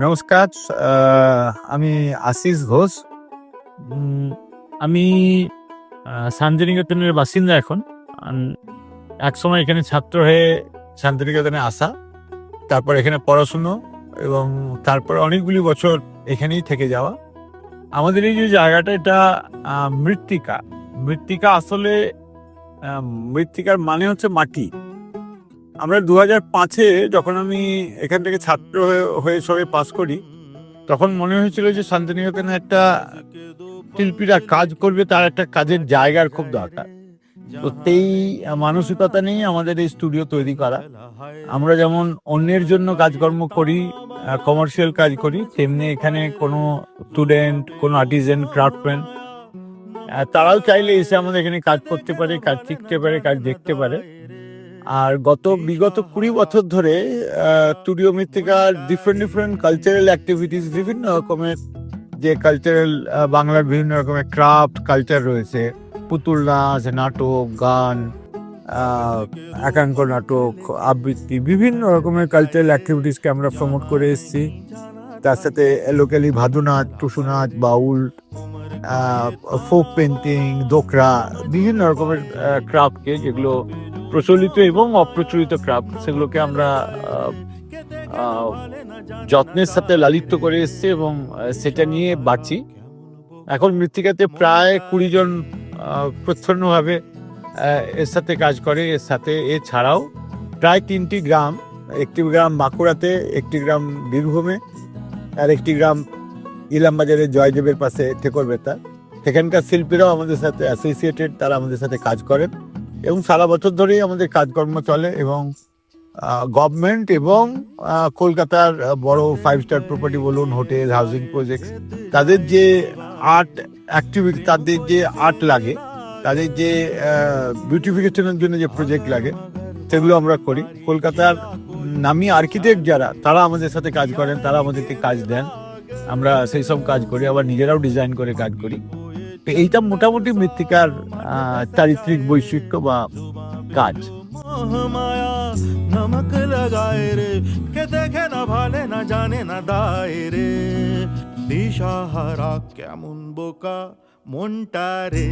নমস্কার। আমি আশিস ঘোষ। উম আমি শান্তিনিকেতনের বাসিন্দা এখন। আন একসময় এখানে ছাত্র হয়ে শান্তিনিকেতনে আসা, তারপর এখানে পড়াশুনো এবং তারপর অনেকগুলি বছর এখানেই থেকে যাওয়া। আমাদের এই যে জায়গাটা এটা মৃত্তিকা। মৃত্তিকা আসলে আ মৃত্তিকার মানে হচ্ছে মাটি। আমরা ২০০৫-এ যখন আমি এখান থেকে ছাত্র হয়ে সবে পাস করি, তখন মনে হয়েছিল যে শান্তিনিকেতনে একটা শিল্পীরা কাজ করবে, তার একটা কাজের জায়গার খুব দরকার। তো সেই মানসিকতা নিয়েই আমাদের এই স্টুডিও তৈরি করা। আমরা যেমন অন্যের জন্য কাজকর্ম করি, কমার্শিয়াল কাজ করি, তেমনি এখানে কোনো স্টুডেন্ট, কোনো আর্টিজান, ক্রাফটম্যান তারাও চাইলে এসে আমাদের এখানে কাজ করতে পারে, কাজ শিখতে পারে, কাজ দেখতে পারে। আর বিগত ২০ বছর ধরে স্টুডিও মৃত্তিকার ডিফারেন্ট কালচারাল অ্যাক্টিভিটিস, বিভিন্ন রকমের যে কালচারাল বাংলার বিভিন্ন রকমের ক্রাফট কালচার রয়েছে, পুতুল নাচ, নাটক, গান, একাঙ্ক নাটক, আবৃত্তি, বিভিন্ন রকমের কালচারাল অ্যাক্টিভিটিসকে আমরা প্রমোট করে এসেছি। তার সাথে লোকালি ভাদু নাচ, টুসু নাচ, বাউল, ফোক পেন্টিং, দোকরা, বিভিন্ন রকমের ক্রাফটকে, যেগুলো প্রচলিত এবং অপ্রচলিত ক্রাফট, সেগুলোকে আমরা যত্নের সাথে লালিত্য করে এসেছি এবং সেটা নিয়ে বাঁচি। এখন মৃত্তিকাতে প্রায় ২০ জন প্রচ্ছন্নভাবে এর সাথে কাজ করে। এছাড়াও প্রায় ৩টি গ্রাম, একটি গ্রাম বাঁকুড়াতে, একটি গ্রাম বীরভূমে, আর একটি গ্রাম ইলামবাজারের জয়দেবের পাশে ঠেকরবেতা। সেখানকার শিল্পীরাও আমাদের সাথে অ্যাসোসিয়েটেড, তারা আমাদের সাথে কাজ করেন এবং সারা বছর ধরেই আমাদের কাজকর্ম চলে। এবং গভর্নমেন্ট এবং কলকাতার বড় 5 স্টার প্রপার্টি বলুন, হোটেল, হাউজিং প্রজেক্ট, তাদের যে আর্ট অ্যাক্টিভিটি, তাদের যে আর্ট লাগে, তাদের যে বিউটিফিকেশনের জন্য যে প্রজেক্ট লাগে, সেগুলো আমরা করি। কলকাতার নামী আর্কিটেক্ট যারা, তারা আমাদের সাথে কাজ করেন, তারা আমাদেরকে কাজ দেন, আমরা সেই সব কাজ করি, আবার নিজেরাও ডিজাইন করে কাজ করি। তো এইটা মোটামুটি মৃত্তিকার চারিত্রিক বৈশিষ্ট্য বা কাজ। মায়া নমক লাগায় রে, কে দেখে না ভালে না জানে না দায় রে, দিশাহারা কেমন বোকা মনটা রে।